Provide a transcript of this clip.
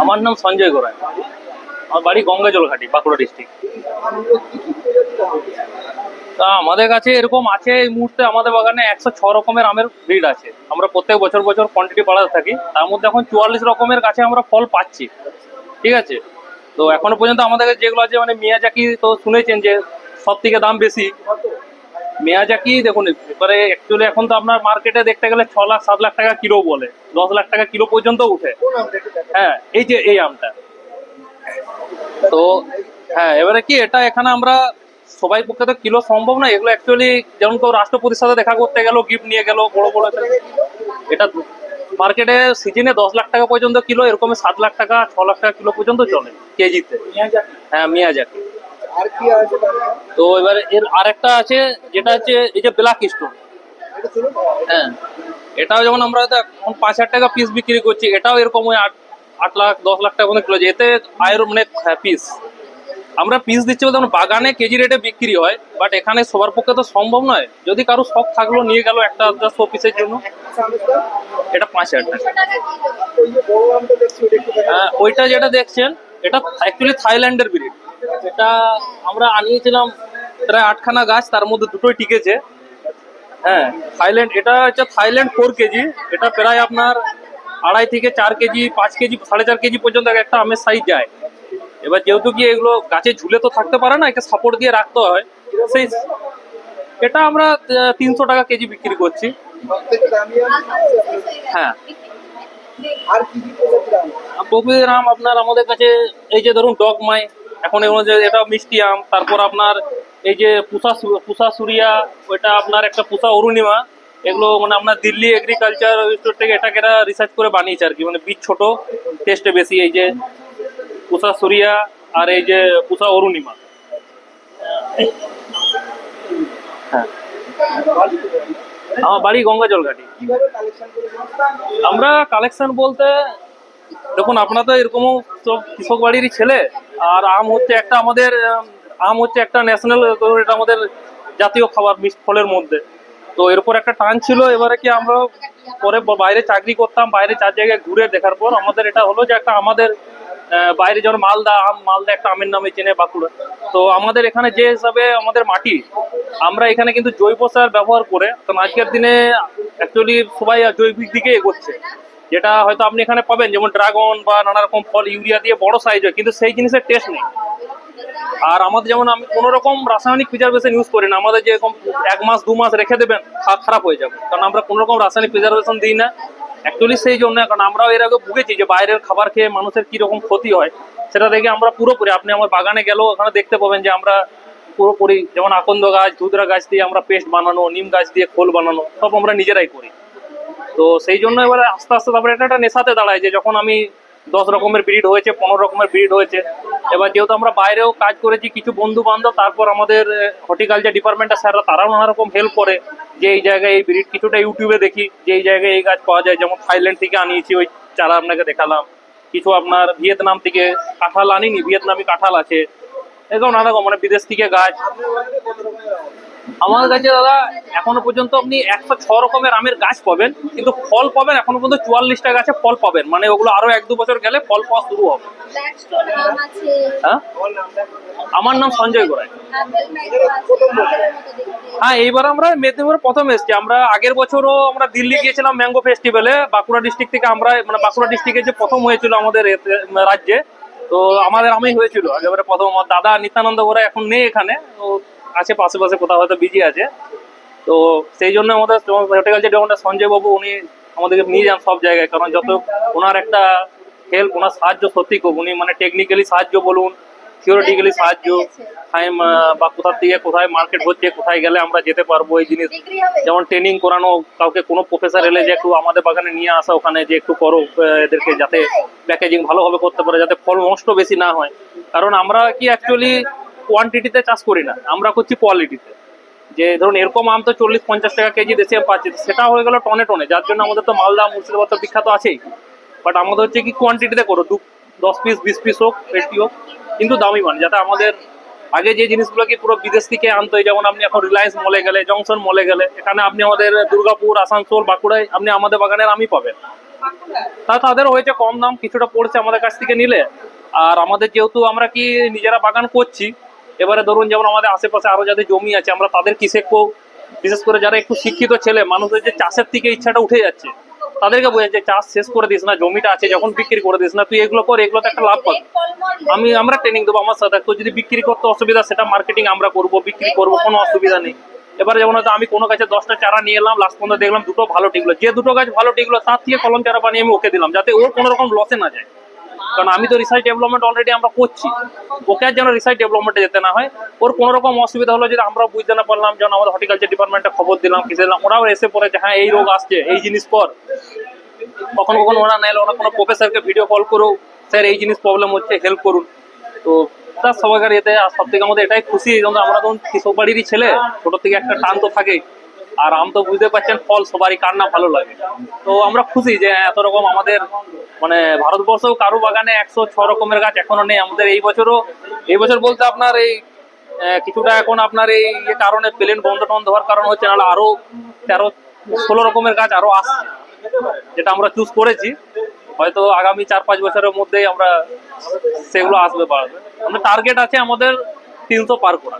আমার নাম সঞ্জয় গোড়াই। আমার বাড়ি গঙ্গা জলঘাটি, বাঁকুড়া ডিস্ট্রিক্ট। তা আমাদের কাছে এরকম আছে, এই মুহূর্তে আমাদের বাগানে 106 রকমের আমের ব্রিড আছে। আমরা প্রত্যেক বছর বছর কোয়ান্টিটি বাড়াতে থাকি। তার মধ্যে এখন 44 রকমের গাছে আমরা ফল পাচ্ছি। ঠিক আছে, তো এখনো পর্যন্ত আমাদের কাছে যেগুলো আছে, মানে মিয়াজাকি তো শুনেছেন যে সব থেকে দাম বেশি। মিয়াজাকি দেখুন, এবারে অ্যাকচুয়ালি এখন তো আপনার মার্কেটে দেখতে গেলে 6 লাখ 7 লাখ টাকা কিলো বলে, 10 লাখ টাকা কিলো পর্যন্ত উঠে। হ্যাঁ, এই যে এই আমটা। তো হ্যাঁ, এবারে কি এটা এখানে আমরা সবাই পক্ষে তো কিলো সম্ভব না এগুলো অ্যাকচুয়ালি। যেমন কেউ রাষ্ট্রপতির সাথে দেখা করতে গেল, গিফট নিয়ে গেল বড় বড়, এটা মার্কেটে সিজনে 10 লাখ টাকা পর্যন্ত কিলো, এরকম 7 লাখ টাকা 6 লাখ টাকা কিলো পর্যন্ত চলে কেজিতে। হ্যাঁ, মিয়াজাকি। তো এবারে এর আরেকটা আছে যেটা হচ্ছে এই যে ব্ল্যাক স্টোন। হ্যাঁ, এটাও যেমন আমরা এখন 5,000 টাকা পিস বিক্রি করছি, এটাও এরকম ওই 8 লাখ 10 লাখ টাকা পর্যন্ত কিলো। এতে আয়ের মানে পিস আমরা পিস দিচ্ছি বলতে বাগানে কেজি রেটে বিক্রি হয়, বাট এখানে সবার পক্ষে তো সম্ভব নয়। যদি কারো শখ থাকলো নিয়ে গেল একটা 100 পিসের জন্য, এটা 5,000 টাকা। হ্যাঁ, ওইটা যেটা দেখছেন এটা অ্যাকচুয়ালি থাইল্যান্ডের ব্রিড। এটা আমরা আনিয়েছিলাম প্রায় 8খানা গাছ, তার মধ্যে দুটোই টিকেছে। হ্যাঁ, থাইল্যান্ড, এটা হচ্ছে থাইল্যান্ড 4 কেজি। এটা প্রায় আপনার 2.5 থেকে 4 কেজি, 5 কেজি, 4.5 কেজি পর্যন্ত একটা আমের সাইজ যায়। এবার যেহেতু কি এগুলো গাছে ঝুলে তো থাকতে পারে না, একে সাপোর্ট দিয়ে রাখতে হয়, সেই এটা আমরা 300 টাকা কেজি বিক্রি করছি। হ্যাঁ, প্রকৃতির আম আপনার আমাদের কাছে এই যে ধরুন ডগমাই, এখন এগুলো যে এটা মিষ্টি আম। তারপর আপনার এই যে পুষা সুরিয়া, ওইটা আপনার একটা পুষা অরুণিমা। এগুলো মানে আপনার দিল্লি এগ্রিকালচার স্টোর থেকে এটাকে এরা রিসার্চ করে বানিয়েছে আর কি, মানে বীজ ছোট, টেস্টে বেশি। এই যে পুষা সুরিয়া আর এই যে পুষা অরুণিমা। হ্যাঁ, আমার বাড়ি গঙ্গা জলঘাটি। আমরা কালেকশন বলতে দেখুন, আপনার তো এরকমও সব কৃষক বাড়িরই ছেলে, আর আম হচ্ছে একটা আমাদের আম হচ্ছে একটা ন্যাশনাল, এটা আমাদের জাতীয় খাবার মিষ্টি ফলের মধ্যে। তো এর উপর একটা টান ছিল। এবারে কি আমরা পরে বাইরে চাকরি করতাম, বাইরে 4 জায়গায় ঘুরে দেখার পর আমাদের এটা হলো যে একটা আমাদের বাইরে যেমন মালদা আম, মালদা একটা আমের নামে চেনে বাঁকুড়া। তো আমাদের এখানে যে হিসাবে আমাদের মাটি, আমরা এখানে কিন্তু জৈব সার ব্যবহার করে, কারণ আজকের দিনে অ্যাকচুয়ালি সবাই জৈবিক দিকে এগোচ্ছে। যেটা হয়তো আপনি এখানে পাবেন যেমন ড্রাগন বা নানা রকম ফল ইউরিয়া দিয়ে বড় সাইজ হয়, কিন্তু সেই জিনিসের টেস্ট নেই। আর আমাদের যেমন আমি কোনো রকম রাসায়নিক প্রিজারভেশন ইউজ করি না। আমাদের যেরকম 1 মাস 2 মাস রেখে দেবেন খারাপ হয়ে যাবে, কারণ আমরা কোনো রকম রাসায়নিক প্রিজারভেশন দিই না। অ্যাকচুয়ালি সেই জন্য, কারণ আমরাও এর আগে ভুগেছি যে বাইরের খাবার খেয়ে মানুষের কি রকম ক্ষতি হয়, সেটা দেখে আমরা পুরোপুরি, আপনি আমার বাগানে গেলেও ওখানে দেখতে পাবেন যে আমরা পুরোপুরি যেমন আকন্দ গাছ, ধুতরা গাছ দিয়ে আমরা পেস্ট বানানো, নিম গাছ দিয়ে খোল বানানো, সব আমরা নিজেরাই করি। তো সেই জন্য এবারে আস্তে আস্তে তারপরে এটা একটা নেশাতে দাঁড়ায় যে যখন আমি 10 রকমের ব্রিড হয়েছে, 15 রকমের ব্রিড হয়েছে। এবার যেহেতু আমরা বাইরেও কাজ করেছি, কিছু বন্ধু বান্ধব, তারপর আমাদের হর্টিকালচার ডিপার্টমেন্টের স্যাররা, তারাও নানা রকম হেল্প করে যে এই জায়গায় এই ব্রিড, কিছুটা ইউটিউবে দেখি যে এই জায়গায় এই গাছ পাওয়া যায়। যেমন থাইল্যান্ড থেকে আনিয়েছি ওই চারা আপনাকে দেখালাম, কিছু আপনার ভিয়েতনাম থেকে কাঁঠাল আনিনি, ভিয়েতনামি কাঁঠাল আছে, এরকম নানা রকম মানে বিদেশ থেকে গাছ। আমার কাছে দাদা এখনো পর্যন্ত আপনি 106 রকমের আমের গাছ পাবেন, কিন্তু ফল পাবেন এখনো পর্যন্ত 44টা গাছে ফল পাবেন। মানে ওগুলো আরো 1-2 বছর গেলে ফল পাওয়া শুরু হবে। হ্যাঁ, আমার নাম সঞ্জয় গোড়াই। হ্যাঁ, এইবার আমরা মেদিনীপুরে প্রথম এসেছি। আমরা আগের বছরও আমরা দিল্লি গিয়েছিলাম ম্যাঙ্গো ফেস্টিভ্যালে, বাঁকুড়া ডিস্ট্রিক্ট থেকে। আমরা মানে বাঁকুড়া ডিস্ট্রিক্টে যে প্রথম হয়েছিল আমাদের রাজ্যে, তো আমাদের আমি হয়েছিল একেবারে প্রথম। আমার দাদা নিত্যানন্দ গোড়াই এখন নেই এখানে, তো আছে পাশে কোথাও হয়তো বিজি আছে। তো সেই জন্য আমাদের হর্টিকালচার ডিপার্টমেন্টের সঞ্জয় বাবু, উনি আমাদেরকে নিয়ে যান সব জায়গায়, কারণ যত ওনার একটা হেল্প, ওনার সাহায্য সত্যি খুব। উনি মানে টেকনিক্যালি সাহায্য বলুন, থিওরিটিক্যালি সাহায্য, টাইম বা কোথার থেকে কোথায় মার্কেট হচ্ছে, কোথায় গেলে আমরা যেতে পারবো এই জিনিস, যেমন ট্রেনিং করানো কাউকে, কোনো প্রফেসর এলে যে একটু আমাদের বাগানে নিয়ে আসা, ওখানে যে একটু করো এদেরকে, যাতে প্যাকেজিং ভালোভাবে করতে পারে, যাতে ফল নষ্ট বেশি না হয়। কারণ আমরা কি অ্যাকচুয়ালি কোয়ান্টিটিতে চাষ করি না, আমরা করছি কোয়ালিটিতে। যে ধরুন এরকম আম তো 40-50 টাকা কেজি দেশে পাচ্ছি, সেটা হয়ে গেল টনে টনে, যার জন্য আমাদের তো মালদা মুর্শিদাবাদ তো বিখ্যাত আছেই। বাট আমাদের হচ্ছে কি কোয়ান্টিটিতে করো, 10 পিস 20 পিস হোক, 80 হোক, কিন্তু দামি মান। যাতে আমাদের আগে যে জিনিসগুলো কি পুরো বিদেশ থেকে আনতো, যেমন আপনি এখন রিলায়েন্স মলে গেলে, জংশন মলে গেলে, এখানে আপনি আমাদের দুর্গাপুর, আসানসোল, বাঁকুড়ায় আপনি আমাদের বাগানের আমই পাবেন। তাদের হয়েছে কম দাম কিছুটা পড়ছে আমাদের কাছ থেকে নিলে। আর আমাদের যেহেতু আমরা কি নিজেরা বাগান করছি, এবারে ধরুন যেমন আমাদের আশেপাশে আরো যাদের জমি আছে আমরা তাদের কি শেখবো, বিশেষ করে যারা একটু শিক্ষিত ছেলে মানুষের যে চাষের থেকে ইচ্ছাটা উঠে যাচ্ছে তাদেরকে বোঝায় যে চাষ শেষ করে দিস না, জমিটা আছে যখন বিক্রি করে দিস না, তুই এগুলো কর, এগুলোতে একটা লাভ পাবি। আমরা ট্রেনিং দেবো আমার সাথে, তো যদি বিক্রি করতে অসুবিধা সেটা মার্কেটিং আমরা করবো, বিক্রি করবো, কোনো অসুবিধা নেই। এবারে যেমন হয়তো আমি কোনো গাছে 10টা চারা নিয়ে এলাম, লাস্ট পর্যন্ত দেখলাম দুটো ভালো টিকলো, যে দুটো গাছ ভালো টিকলো তার থেকে কলম চারা বানিয়ে আমি ওকে দিলাম যাতে ওর কোনো রকম লসে না যায়। কারণ আমি তো রিসার্চ ডেভেলপমেন্ট অলরেডি আমরা করছি, ওকে আর যেন রিসার্চ ডেভেলপমেন্টে যেতে না হয়। ওর কোনো রকম অসুবিধা হলো যদি আমরা বুঝতে না পারলাম, যেন আমাদের হর্টিকালচার ডিপার্টমেন্টে খবর দিলাম, কিছু দিলাম, ওরাও এসে পড়ে যে হ্যাঁ এই রোগ আসছে এই জিনিস পর। কখনো কখনো ওরা নাইলে ওরা কোনো প্রফেসরকে ভিডিও কল করো, স্যার এই জিনিস প্রবলেম হচ্ছে হেল্প করুন। তো তার সবাইকার এতে আর সব থেকে আমাদের এটাই খুশি, যেমন আমরা তখন কৃষক বাড়িরই ছেলে, ছোট থেকে একটা টান তো থাকে। আর আম তো বুঝতে পারছেন ফল সবারই কার না ভালো লাগে। তো আমরা খুশি যে এত রকম আমাদের মানে ভারতবর্ষেও কারো বাগানে 106 রকমের গাছ এখনো নেই। আমাদের এই বছর বলতে আপনার এই কিছুটা এখন আপনার এই কারণে প্লেন বন্ধ টন্ধ হওয়ার কারণ হচ্ছে, নাহলে আরো 13-16 রকমের গাছ আরো আসছে, যেটা আমরা চুজ করেছি। হয়তো আগামী 4-5 বছরের মধ্যেই আমরা সেগুলো আসবে, বাড়বে। আমাদের টার্গেট আছে আমাদের 300 পার করা।